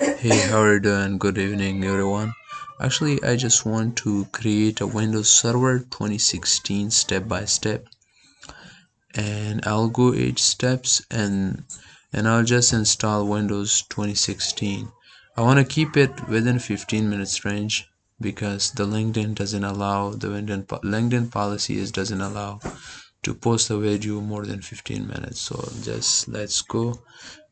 Hey, how are you doing? Good evening, everyone. Actually, I just want to create a Windows Server 2016 step by step, and I'll go each steps and I'll just install Windows 2016. I want to keep it within 15 minutes range because the LinkedIn doesn't allow the LinkedIn policies doesn't allow to post a video more than 15 minutes. So just let's go,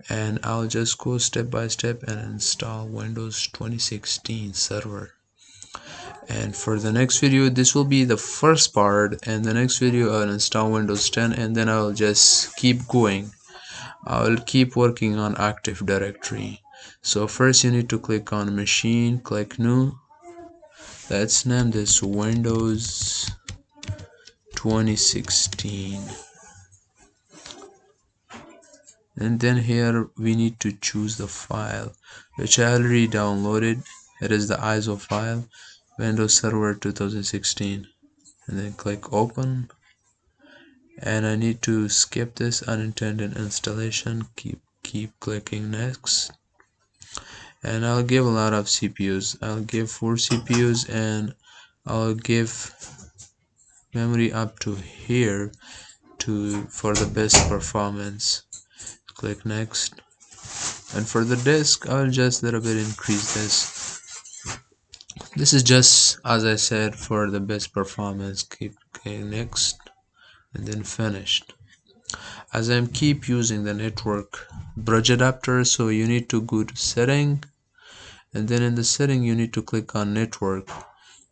and I'll just go step by step and install Windows 2016 server. And for the next video, this will be the first part, and the next video I'll install Windows 10, and then I'll just keep going. I'll keep working on Active Directory. So first you need to click on machine, click new. Let's name this Windows 2016. And then here we need to choose the file, which I already downloaded. It is the ISO file, Windows Server 2016, and then click open. And I need to skip this unintended installation. Keep clicking next. And I'll give a lot of CPUs. I'll give 4 CPUs, and I'll give memory up to here for the best performance. Click next. And for the disk, I'll just a little bit increase this. This is just, as I said, for the best performance. Keep clicking next, and then finished. As I'm keep using the network bridge adapter, so you need to go to setting, and then in the setting you need to click on network,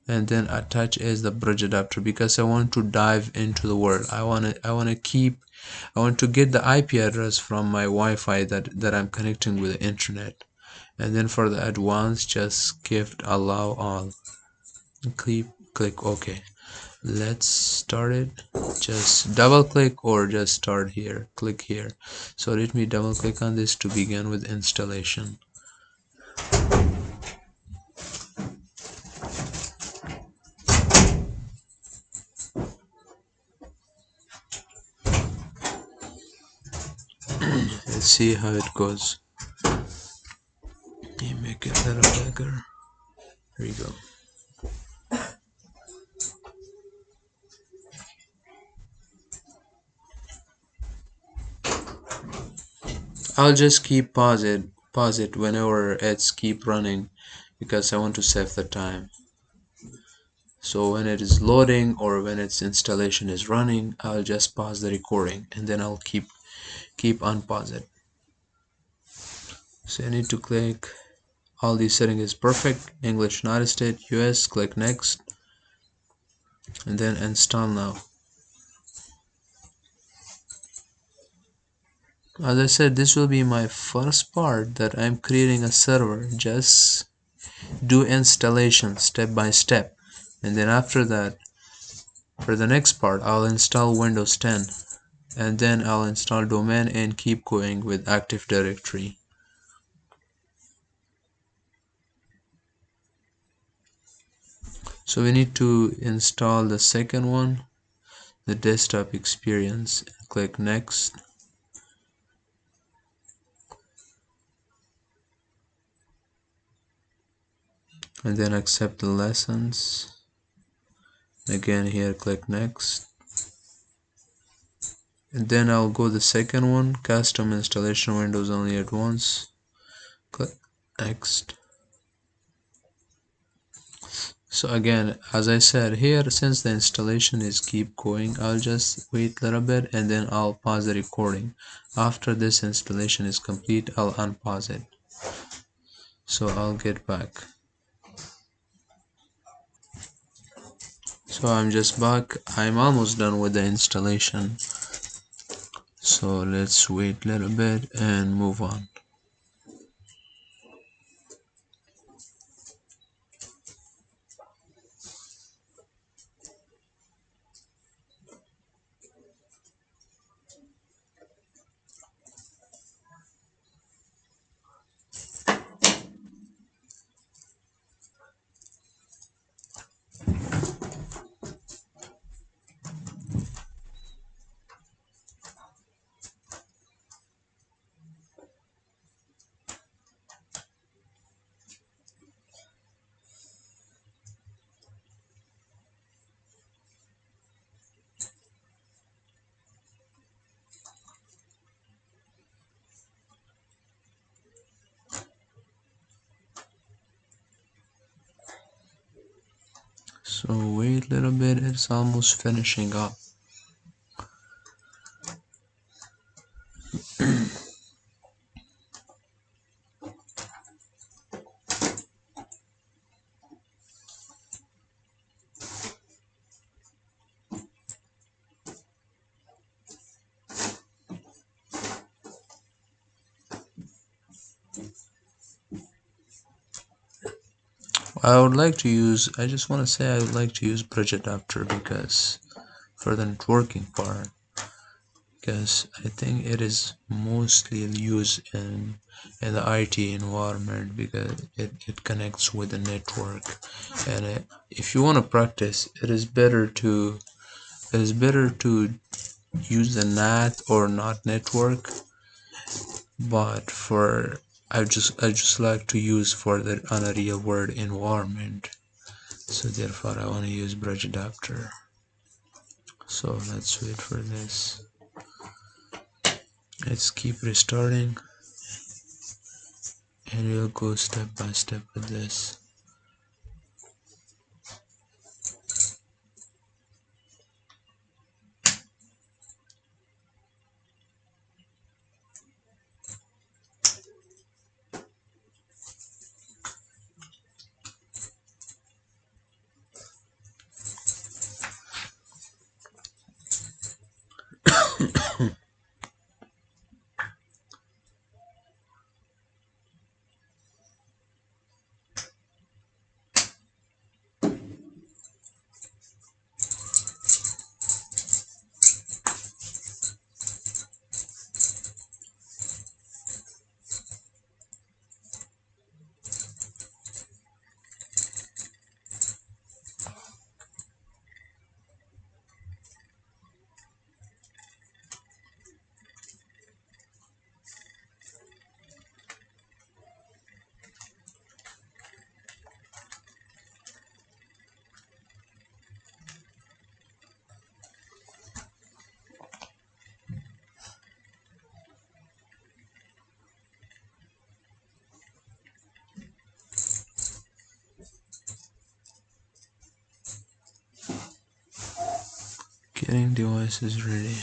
and then attach as the bridge adapter, because I want to dive into the world. I want to get the IP address from my Wi-Fi that I'm connecting with the internet. And then for the advanced, just give allow all. Click OK. Let's start it. Just double click or just start here. Click here. So let me double click on this to begin with installation. Let's see how it goes. Let me make it a little bigger. Here we go. I'll just keep pause it whenever it's keep running, because I want to save the time. So when it is loading or when its installation is running, I'll just pause the recording, and then I'll keep unpause it. So I need to click all these settings is perfect. English, United States, US, click next, and then install now. As I said, this will be my first part that I'm creating a server. Just do installation step by step, and then after that, for the next part, I'll install Windows 10, and then I'll install domain and keep going with Active Directory. So we need to install the second one, the desktop experience. Click next. And then accept the lessons. Again here, click next. And then I'll go the second one, custom installation Windows only at once. Click next. So again, as I said here, since the installation is keep going, I'll just wait a little bit and then I'll pause the recording. After this installation is complete, I'll unpause it. So I'll get back. So I'm just back. I'm almost done with the installation. So let's wait a little bit and move on. So wait a little bit, it's almost finishing up. I just want to say I would like to use bridge adapter because for the networking part, because I think it is mostly used in the IT environment because it connects with the network, and if you want to practice, it is better to use the NAT or not network, but for I just like to use for the on a real world environment, so therefore I want to use bridge adapter. So let's wait for this. Let's keep restarting and we'll go step by step with this. Getting devices ready.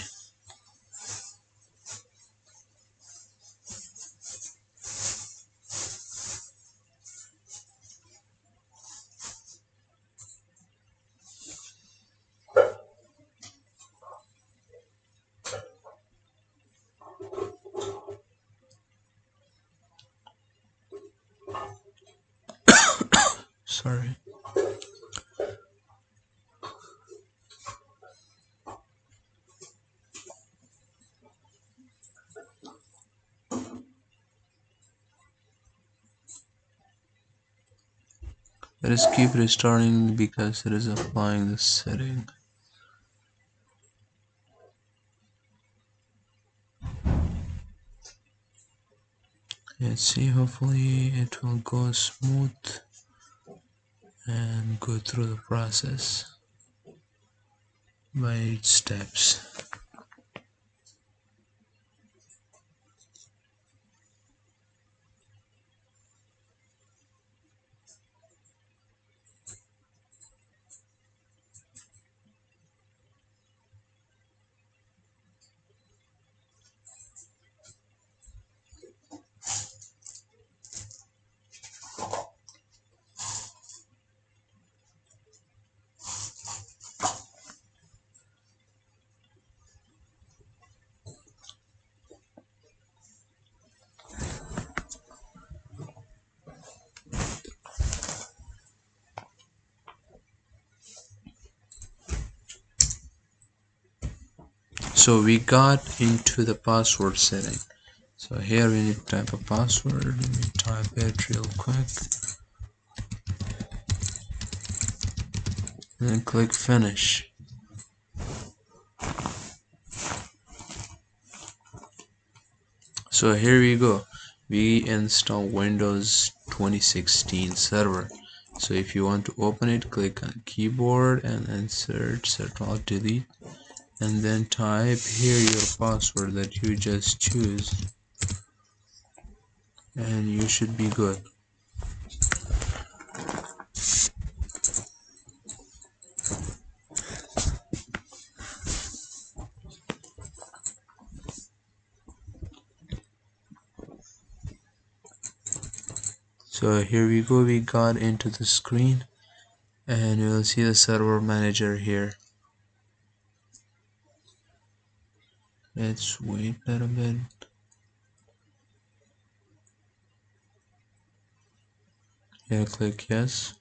Sorry. Let us keep restarting because it is applying the setting. Let's see, hopefully it will go smooth and go through the process by each steps. So we got into the password setting. So here we need to type a password. Let me type it real quick. And then click finish. So here we go. We install Windows 2016 server. So if you want to open it, click on keyboard and insert Alt delete, and then type here your password that you just choose, and you should be good. So here we go, we got into the screen and you'll see the server manager here. Let's wait a little bit. Here click yes.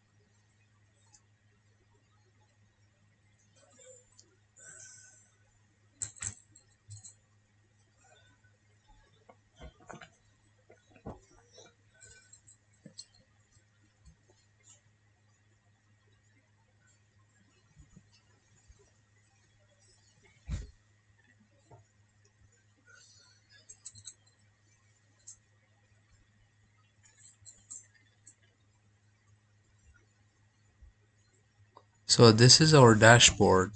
So this is our dashboard.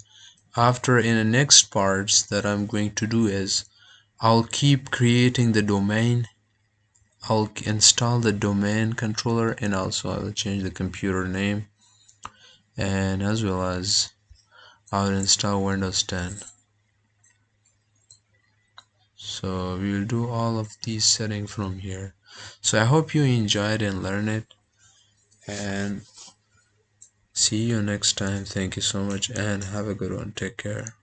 After, in the next parts that I'm going to do is I'll keep creating the domain. I'll install the domain controller, and also I'll change the computer name, and as well as I'll install Windows 10. So we will do all of these settings from here. So I hope you enjoyed and learned it, and see you next time. Thank you so much and have a good one. Take care.